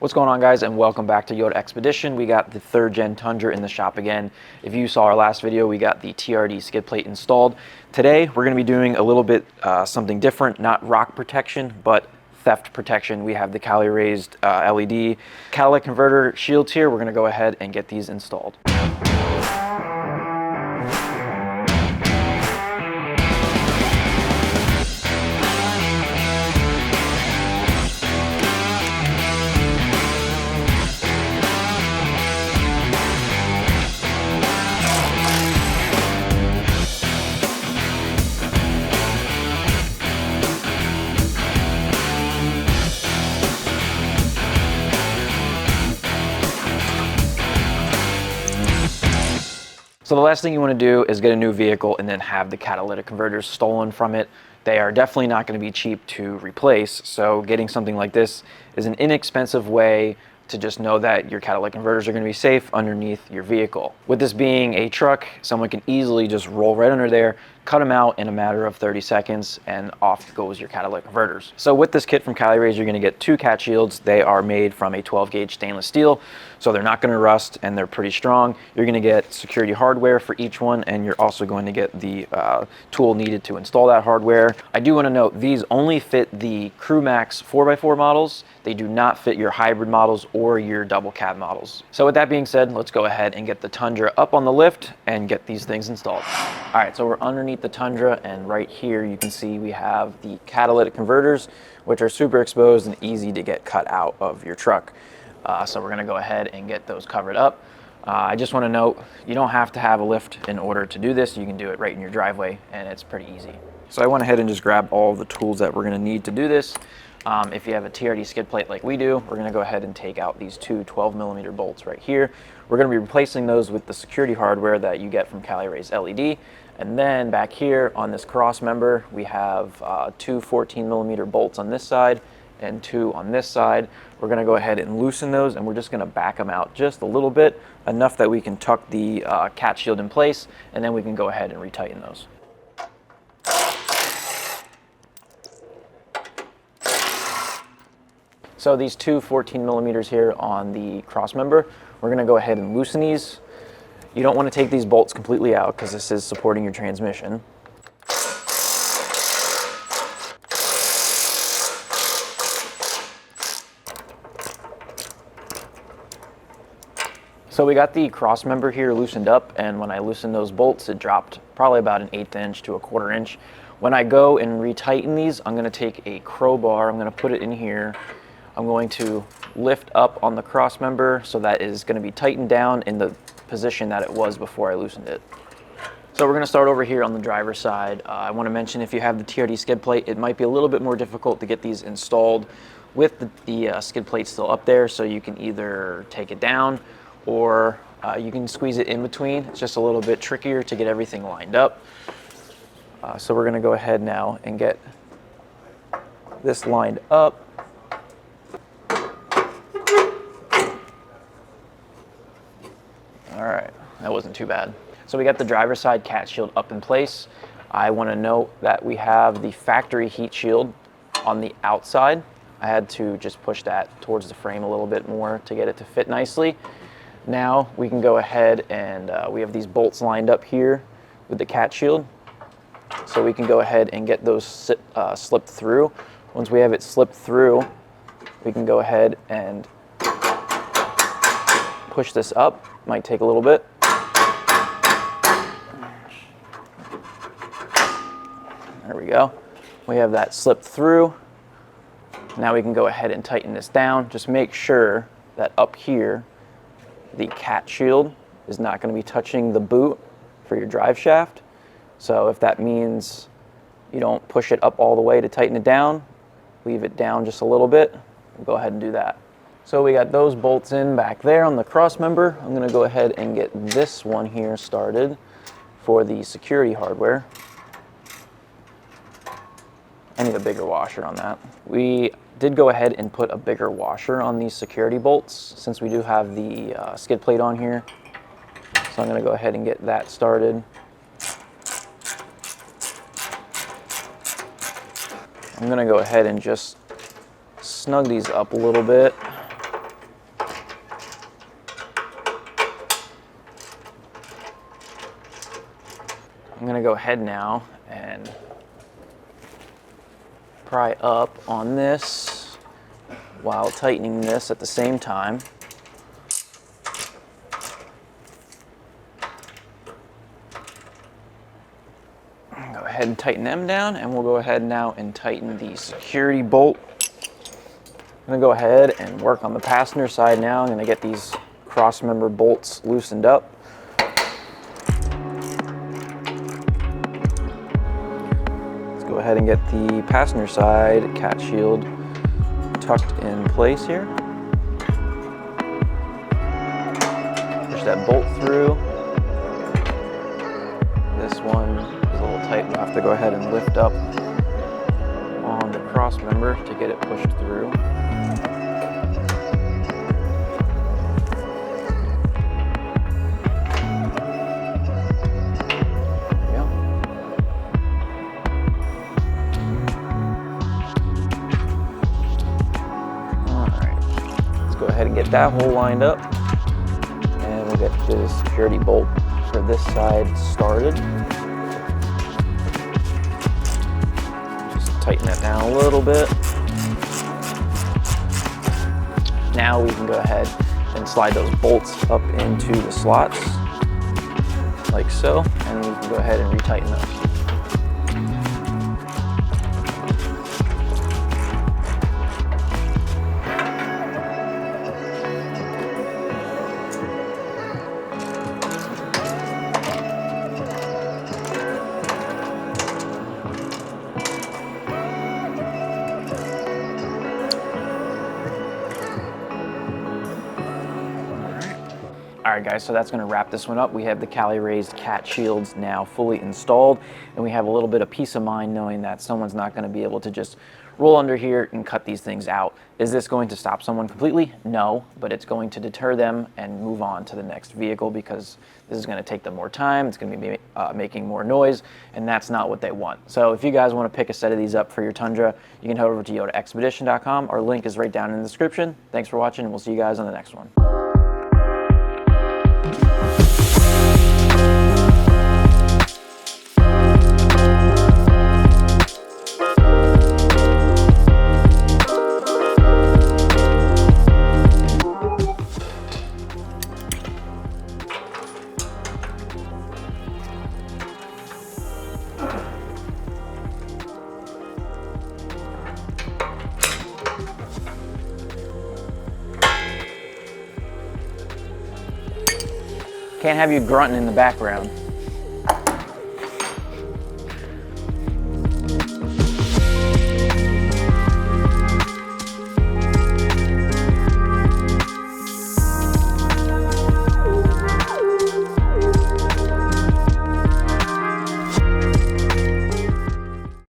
What's going on, guys, and welcome back to Yoda Expedition. We got the 3rd gen Tundra in the shop again. If you saw our last video, we got the TRD skid plate installed. Today we're going to be doing a little bit something different, not rock protection but theft protection. We have the Cali Raised LED catalytic converter shields here. We're going to go ahead and get these installed. So the last thing you want to do is get a new vehicle and then have the catalytic converters stolen from it. They are definitely not going to be cheap to replace, so getting something like this is an inexpensive way to just know that your catalytic converters are going to be safe underneath your vehicle. With this being a truck, someone can easily just roll right under there, cut them out in a matter of 30 seconds, and off goes your catalytic converters. So with this kit from Cali Raised, you're going to get 2 cat shields. They are made from a 12 gauge stainless steel, so they're not going to rust and they're pretty strong. You're going to get security hardware for each one, and you're also going to get the tool needed to install that hardware. I do want to note, these only fit the Crew Max 4x4 models. They do not fit your hybrid models or your double cab models. So with that being said, let's go ahead and get the Tundra up on the lift and get these things installed. All right, so we're underneath the Tundra, and right here you can see we have the catalytic converters, which are super exposed and easy to get cut out of your truck. So we're gonna go ahead and get those covered up. I just wanna note, you don't have to have a lift in order to do this. You can do it right in your driveway, and it's pretty easy. So I went ahead and just grabbed all the tools that we're gonna need to do this. If you have a TRD skid plate like we do, we're gonna go ahead and take out these 2 12mm bolts right here. We're gonna be replacing those with the security hardware that you get from Cali Raised LED. And then back here on this cross member, we have 2 14mm bolts on this side and 2 on this side. We're gonna go ahead and loosen those, and we're just gonna back them out just a little bit, enough that we can tuck the cat shield in place, and then we can go ahead and retighten those. So these 2 14mm here on the cross member, we're gonna go ahead and loosen these. You don't want to take these bolts completely out because this is supporting your transmission. So we got the cross member here loosened up, and when I loosened those bolts, it dropped probably about an 1/8 inch to a 1/4 inch. When I go and retighten these, I'm going to take a crowbar, I'm going to put it in here. I'm going to lift up on the cross member so that is going to be tightened down in the position that it was before I loosened it. So we're going to start over here on the driver's side. I want to mention, if you have the TRD skid plate, it might be a little bit more difficult to get these installed with the skid plate still up there, so you can either take it down or you can squeeze it in between. It's just a little bit trickier to get everything lined up. So we're going to go ahead now and get this lined up. All right, that wasn't too bad. So we got the driver's side cat shield up in place. I want to note that we have the factory heat shield on the outside. I had to just push that towards the frame a little bit more to get it to fit nicely. Now we can go ahead and we have these bolts lined up here with the cat shield. So we can go ahead and get those slipped through. Once we have it slipped through, we can go ahead and push this up. Might take a little bit. There we go. We have that slipped through. Now we can go ahead and tighten this down. Just make sure that up here, the cat shield is not going to be touching the boot for your drive shaft. So if that means you don't push it up all the way to tighten it down, leave it down just a little bit, we'll go ahead and do that. So we got those bolts in back there on the cross member. I'm going to go ahead and get this one here started for the security hardware. I need a bigger washer on that. We did go ahead and put a bigger washer on these security bolts since we do have the skid plate on here. So I'm going to go ahead and get that started. I'm going to go ahead and just snug these up a little bit. go ahead now and pry up on this while tightening this at the same time. Go ahead and tighten them down, and we'll go ahead now and tighten the security bolt. I'm gonna go ahead and work on the passenger side now. I'm gonna get these cross member bolts loosened up. Let's go ahead and get the passenger side cat shield tucked in place here. Push that bolt through. This one is a little tight. We'll have to go ahead and lift up on the cross member to get it pushed through. Go ahead and get that hole lined up, and we'll get the security bolt for this side started. Just tighten that down a little bit. Now we can go ahead and slide those bolts up into the slots like so, and we can go ahead and retighten those. All right guys, so that's gonna wrap this one up. We have the Cali Raised cat shields now fully installed, and we have a little bit of peace of mind knowing that someone's not gonna be able to just roll under here and cut these things out. Is this going to stop someone completely? No, but it's going to deter them and move on to the next vehicle, because this is gonna take them more time, it's gonna be making more noise, and that's not what they want. So if you guys wanna pick a set of these up for your Tundra, you can head over to yodaexpedition.com. Our link is right down in the description. Thanks for watching, and we'll see you guys on the next one. Can't have you grunting in the background.